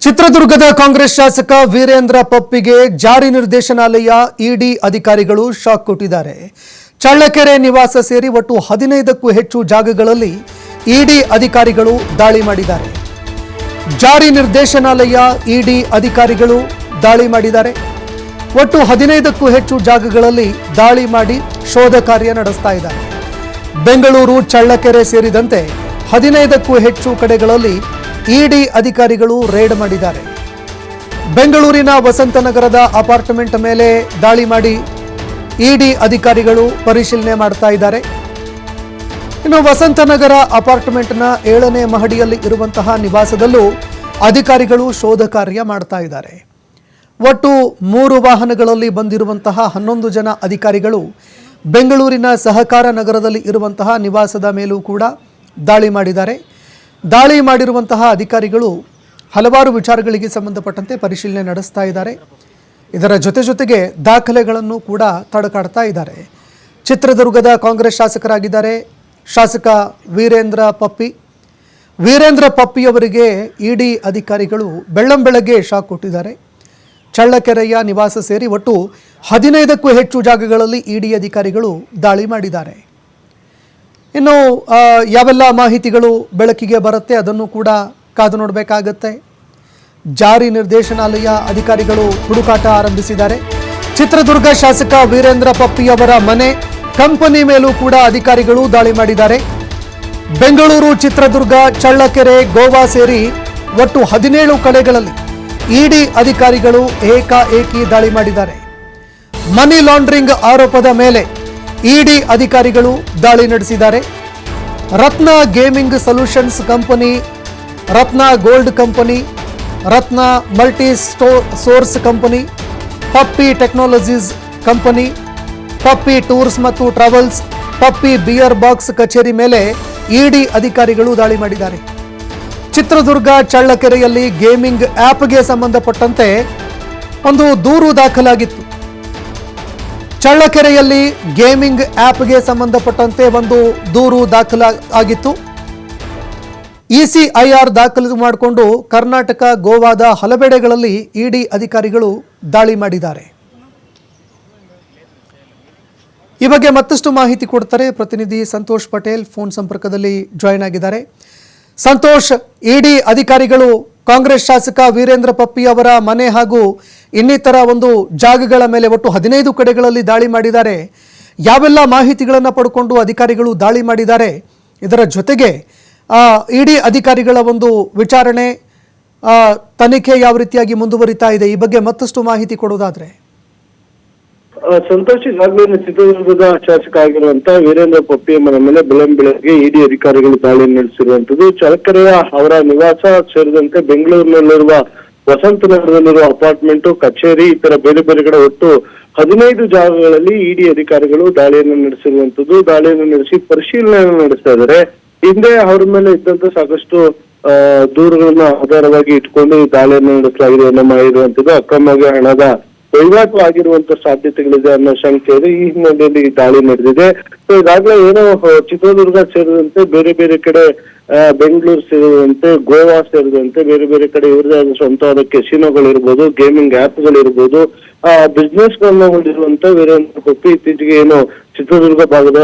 ಚಿತ್ರದುರ್ಗದ ಕಾಂಗ್ರೆಸ್ ಶಾಸಕ ವೀರೇಂದ್ರ ಪಪ್ಪಿಗೆ ಜಾರಿ ನಿರ್ದೇಶನಾಲಯ ಇಡಿ ಅಧಿಕಾರಿಗಳು ಶಾಕ್ ಕೊಟ್ಟಿದ್ದಾರೆ. ಚಳ್ಳಕೆರೆ ನಿವಾಸ ಸೇರಿ ಒಟ್ಟು 15ಕ್ಕೂ ಹೆಚ್ಚು ಜಾಗಗಳಲ್ಲಿ ಇಡಿ ಅಧಿಕಾರಿಗಳು ದಾಳಿ ಮಾಡಿದ್ದಾರೆ. ಜಾರಿ ನಿರ್ದೇಶನಾಲಯ ಇಡಿ ಅಧಿಕಾರಿಗಳು ದಾಳಿ ಮಾಡಿದ್ದಾರೆ. ಒಟ್ಟು 15ಕ್ಕೂ ಹೆಚ್ಚು ಜಾಗಗಳಲ್ಲಿ ದಾಳಿ ಮಾಡಿ ಶೋಧ ಕಾರ್ಯ ನಡೆಸ್ತಾ ಇದ್ದಾರೆ. ಬೆಂಗಳೂರು, ಚಳ್ಳಕೆರೆ ಸೇರಿದಂತೆ 15ಕ್ಕೂ ಹೆಚ್ಚು ಕಡೆಗಳಲ್ಲಿ ಇಡಿ ಅಧಿಕಾರಿಗಳು ರೇಡ್ ಮಾಡಿದ್ದಾರೆ. ಬೆಂಗಳೂರಿನ ವಸಂತನಗರದ ಅಪಾರ್ಟ್ಮೆಂಟ್ ಮೇಲೆ ದಾಳಿ ಮಾಡಿ ಇಡಿ ಅಧಿಕಾರಿಗಳು ಪರಿಶೀಲನೆ ಮಾಡ್ತಾ ಇದ್ದಾರೆ. ಇನ್ನು ವಸಂತನಗರ ಅಪಾರ್ಟ್ಮೆಂಟ್ನ 7ನೇ ಮಹಡಿಯಲ್ಲಿ ಇರುವಂತಹ ನಿವಾಸದಲ್ಲೂ ಅಧಿಕಾರಿಗಳು ಶೋಧ ಕಾರ್ಯ ಮಾಡ್ತಾ ಇದ್ದಾರೆ. ಒಟ್ಟು 3 ವಾಹನಗಳಲ್ಲಿ ಬಂದಿರುವಂತಹ 11 ಜನ ಅಧಿಕಾರಿಗಳು ಬೆಂಗಳೂರಿನ ಸಹಕಾರ ನಗರದಲ್ಲಿ ಇರುವಂತಹ ನಿವಾಸದ ಮೇಲೂ ಕೂಡ ದಾಳಿ ಮಾಡಿದ್ದಾರೆ. ದಾಳಿ ಮಾಡಿರುವಂತಹ ಅಧಿಕಾರಿಗಳು ಹಲವಾರು ವಿಚಾರಗಳಿಗೆ ಸಂಬಂಧಪಟ್ಟಂತೆ ಪರಿಶೀಲನೆ ನಡೆಸ್ತಾ ಇದ್ದಾರೆ. ಇದರ ಜೊತೆಗೆ ದಾಖಲೆಗಳನ್ನು ಕೂಡ ತಡಕಾಡ್ತಾ ಇದ್ದಾರೆ. ಚಿತ್ರದುರ್ಗದ ಕಾಂಗ್ರೆಸ್ ಶಾಸಕರಾಗಿದ್ದಾರೆ ಶಾಸಕ ವೀರೇಂದ್ರ ಪಪ್ಪಿ. ವೀರೇಂದ್ರ ಪಪ್ಪಿಯವರಿಗೆ ಇಡಿ ಅಧಿಕಾರಿಗಳು ಬೆಳ್ಳಂಬೆಳಗ್ಗೆ ಶಾಕ್ ಕೊಟ್ಟಿದ್ದಾರೆ. ಚಳ್ಳಕೆರೆಯ ನಿವಾಸ ಸೇರಿ ಒಟ್ಟು 15ಕ್ಕೂ ಹೆಚ್ಚು ಜಾಗಗಳಲ್ಲಿ ಇಡಿ ಅಧಿಕಾರಿಗಳು ದಾಳಿ ಮಾಡಿದ್ದಾರೆ. ಇನ್ನು ಯಾವೆಲ್ಲ ಮಾಹಿತಿಗಳು ಬೆಳಕಿಗೆ ಬರುತ್ತೆ ಅದನ್ನು ಕೂಡ ಕಾದು ನೋಡಬೇಕಾಗತ್ತೆ. ಜಾರಿ ನಿರ್ದೇಶನಾಲಯ ಅಧಿಕಾರಿಗಳು ಹುಡುಕಾಟ ಆರಂಭಿಸಿದ್ದಾರೆ. ಚಿತ್ರದುರ್ಗ ಶಾಸಕ ವೀರೇಂದ್ರ ಪಪ್ಪಿಯವರ ಮನೆ, ಕಂಪನಿ ಮೇಲೂ ಕೂಡ ಅಧಿಕಾರಿಗಳು ದಾಳಿ ಮಾಡಿದ್ದಾರೆ. ಬೆಂಗಳೂರು, ಚಿತ್ರದುರ್ಗ, ಚಳ್ಳಕೆರೆ, ಗೋವಾ ಸೇರಿ ಒಟ್ಟು 17 ಕಡೆಗಳಲ್ಲಿ ಇಡಿ ಅಧಿಕಾರಿಗಳು ಏಕಾಏಕಿ ದಾಳಿ ಮಾಡಿದ್ದಾರೆ. ಮನಿ ಲಾಂಡ್ರಿಂಗ್ ಆರೋಪದ ಮೇಲೆ ಇಡಿ ಅಧಿಕಾರಿಗಳು ದಾಳಿ ನಡೆಸಿದ್ದಾರೆ. ರತ್ನ ಗೇಮಿಂಗ್ ಸೊಲ್ಯೂಷನ್ಸ್ ಕಂಪನಿ, ರತ್ನ ಗೋಲ್ಡ್ ಕಂಪನಿ, ರತ್ನ ಮಲ್ಟಿ ಸೋರ್ಸ್ ಕಂಪನಿ, ಪಪ್ಪಿ ಟೆಕ್ನಾಲಜೀಸ್ ಕಂಪನಿ, ಪಪ್ಪಿ ಟೂರ್ಸ್ ಮತ್ತು ಟ್ರಾವೆಲ್ಸ್, ಪಪ್ಪಿ ಬಿಯರ್ ಬಾಕ್ಸ್ ಕಚೇರಿ ಮೇಲೆ ಇಡಿ ಅಧಿಕಾರಿಗಳು ದಾಳಿ ಮಾಡಿದ್ದಾರೆ. ಚಿತ್ರದುರ್ಗ, ಚಳ್ಳಕೆರೆಯಲ್ಲಿ ಗೇಮಿಂಗ್ ಆ್ಯಪ್ಗೆ ಸಂಬಂಧಪಟ್ಟಂತೆ ಒಂದು ದೂರು ದಾಖಲಾಗಿತ್ತು. ಚಳ್ಳಕೆರೆಯಲ್ಲಿ ಗೇಮಿಂಗ್ ಆ್ಯಪ್ಗೆ ಸಂಬಂಧಪಟ್ಟಂತೆ ಒಂದು ದೂರು ದಾಖಲಾಗಿತ್ತು. ಇಸಿಐಆರ್ ದಾಖಲು ಮಾಡಿಕೊಂಡು ಕರ್ನಾಟಕ, ಗೋವಾದ ಹಲವೆಡೆಗಳಲ್ಲಿ ಇಡಿ ಅಧಿಕಾರಿಗಳು ದಾಳಿ ಮಾಡಿದ್ದಾರೆ. ಈ ಬಗ್ಗೆ ಮತ್ತಷ್ಟು ಮಾಹಿತಿ ಕೊಡ್ತಾರೆ ಪ್ರತಿನಿಧಿ ಸಂತೋಷ್ ಪಟೇಲ್, ಫೋನ್ ಸಂಪರ್ಕದಲ್ಲಿ ಜಾಯಿನ್ ಆಗಿದ್ದಾರೆ. ಸಂತೋಷ್, ಇಡಿ ಅಧಿಕಾರಿಗಳು ಕಾಂಗ್ರೆಸ್ ಶಾಸಕ ವೀರೇಂದ್ರ ಪಪ್ಪಿ ಅವರ ಮನೆ ಹಾಗೂ ಇನ್ನಿತರ ಒಂದು ಜಾಗಗಳ ಮೇಲೆ ಒಟ್ಟು 15 ಕಡೆಗಳಲ್ಲಿ ದಾಳಿ ಮಾಡಿದ್ದಾರೆ. ಯಾವೆಲ್ಲ ಮಾಹಿತಿಗಳನ್ನು ಪಡ್ಕೊಂಡು ಅಧಿಕಾರಿಗಳು ದಾಳಿ ಮಾಡಿದ್ದಾರೆ, ಇದರ ಜೊತೆಗೆ ಇಡಿ ಅಧಿಕಾರಿಗಳ ಒಂದು ವಿಚಾರಣೆ, ತನಿಖೆ ಯಾವ ರೀತಿಯಾಗಿ ಮುಂದುವರಿತಾ ಇದೆ, ಈ ಬಗ್ಗೆ ಮತ್ತಷ್ಟು ಮಾಹಿತಿ ಕೊಡೋದಾದ್ರೆ. ಸಂತೋಷ್, ಈಗಾಗಲೇ ಚಿತ್ರದುರ್ಗದ ಶಾಸಕ ಆಗಿರುವಂತ ವೀರೇಂದ್ರ ಪಪ್ಪಿ ಮನೆ ಮೇಲೆ ಬೆಳಗ್ಗೆ ಇಡಿ ಅಧಿಕಾರಿಗಳು ದಾಳಿ ನಡೆಸಿರುವಂತದ್ದು. ಚಳ್ಳಕೆರೆಯ ಅವರ ನಿವಾಸ ಸೇರಿದಂತೆ ಬೆಂಗಳೂರಿನಲ್ಲಿರುವ ವಸಂತನಗರದಲ್ಲಿರುವ ಅಪಾರ್ಟ್ಮೆಂಟ್, ಕಚೇರಿ, ಇತರ ಬೇರೆ ಬೇರೆ ಕಡೆ ಒಟ್ಟು 15 ಜಾಗಗಳಲ್ಲಿ ಇಡಿ ಅಧಿಕಾರಿಗಳು ದಾಳಿಯನ್ನು ನಡೆಸಿರುವಂತದ್ದು. ದಾಳಿಯನ್ನು ನಡೆಸಿ ಪರಿಶೀಲನೆಯನ್ನು ನಡೆಸ್ತಾ ಇದ್ದಾರೆ. ಹಿಂದೆ ಅವರ ಮೇಲೆ ಇದ್ದಂತ ಸಾಕಷ್ಟು ದೂರುಗಳನ್ನ ಆಧಾರವಾಗಿ ಇಟ್ಕೊಂಡು ಈ ದಾಳಿಯನ್ನು ನಡೆಸಲಾಗಿದೆ ಅನ್ನೋ ಮಾಡಿರುವಂತದ್ದು. ಅಕ್ರಮವಾಗಿ ಹಣದ ವಹಿವಾಟು ಆಗಿರುವಂತ ಸಾಧ್ಯತೆಗಳಿದೆ ಅನ್ನೋ ಶಂಕೆ ಇದೆ. ಈ ಹಿನ್ನೆಲೆಯಲ್ಲಿ ಈ ದಾಳಿ ನಡೆದಿದೆ. ಸೊ ಈಗಾಗಲೇ ಏನೋ ಚಿತ್ರದುರ್ಗ ಸೇರಿದಂತೆ ಬೇರೆ ಬೇರೆ ಕಡೆ, ಬೆಂಗಳೂರು ಸೇರಿದಂತೆ, ಗೋವಾ ಸೇರಿದಂತೆ ಬೇರೆ ಬೇರೆ ಕಡೆ ಇವರದೇ ಆದ ಸ್ವಂತವಾದ ಕೆಸಿನೋಗಳಿರ್ಬೋದು, ಗೇಮಿಂಗ್ ಆ್ಯಪ್ಗಳಿರ್ಬೋದು, ಬಿಸ್ನೆಸ್ ಗಳನ್ನ ಹೊಂದಿರುವಂತ ವೀರೇಂದ್ರ ಪಪ್ಪಿ ಇತ್ತೀಚೆಗೆ ಏನು ಚಿತ್ರದುರ್ಗ ಭಾಗದ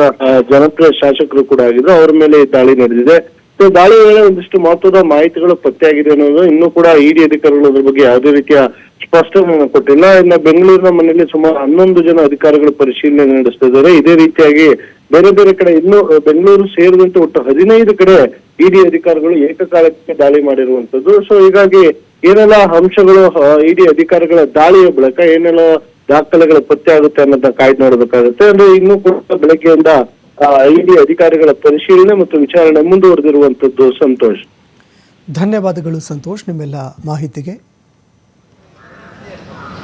ಜನಪ್ರಿಯ ಶಾಸಕರು ಕೂಡ ಆಗಿದ್ರು. ಅವರ ಮೇಲೆ ಈ ದಾಳಿ ನಡೆದಿದೆ. ಸೊ ದಾಳಿ ವೇಳೆ ಒಂದಿಷ್ಟು ಮಹತ್ವದ ಮಾಹಿತಿಗಳು ಪತ್ತೆಯಾಗಿದೆ ಅನ್ನೋದು. ಇನ್ನೂ ಕೂಡ ಇಡಿ ಅಧಿಕಾರಿಗಳು ಅದ್ರ ಬಗ್ಗೆ ಯಾವುದೇ ರೀತಿಯ ಸ್ಪಷ್ಟನೆಯನ್ನು ಕೊಟ್ಟಿಲ್ಲ. ಇನ್ನು ಬೆಂಗಳೂರಿನ ಮನೆಯಲ್ಲಿ ಸುಮಾರು 11 ಜನ ಅಧಿಕಾರಿಗಳು ಪರಿಶೀಲನೆ ನಡೆಸ್ತಾ ಇದ್ದಾರೆ. ಇದೇ ರೀತಿಯಾಗಿ ಬೇರೆ ಬೇರೆ ಕಡೆ ಇನ್ನು ಬೆಂಗಳೂರು ಸೇರಿದಂತೆ ಒಟ್ಟು 15 ಕಡೆ ಇಡಿ ಅಧಿಕಾರಿಗಳು ಏಕಕಾಲಕ್ಕೆ ದಾಳಿ ಮಾಡಿರುವಂತದ್ದು. ಸೊ ಹೀಗಾಗಿ ಏನೆಲ್ಲ ಅಂಶಗಳು ಇಡಿ ಅಧಿಕಾರಿಗಳ ದಾಳಿಯ ಬಳಿಕ ಏನೆಲ್ಲ ದಾಖಲೆಗಳ ಪತ್ತೆ ಆಗುತ್ತೆ ಅನ್ನೋದನ್ನ ಕಾಯ್ದು ನೋಡಬೇಕಾಗುತ್ತೆ. ಅಂದ್ರೆ ಇನ್ನೂ ಕೂಡ ಬೆಳಗ್ಗೆಯಿಂದ ಇಡಿ ಅಧಿಕಾರಿಗಳ ಪರಿಶೀಲನೆ ಮತ್ತು ವಿಚಾರಣೆ ಮುಂದುವರೆದಿರುವಂತದ್ದು. ಸಂತೋಷ್, ಧನ್ಯವಾದಗಳು ಸಂತೋಷ್ ನಿಮ್ಮೆಲ್ಲ ಮಾಹಿತಿಗೆ.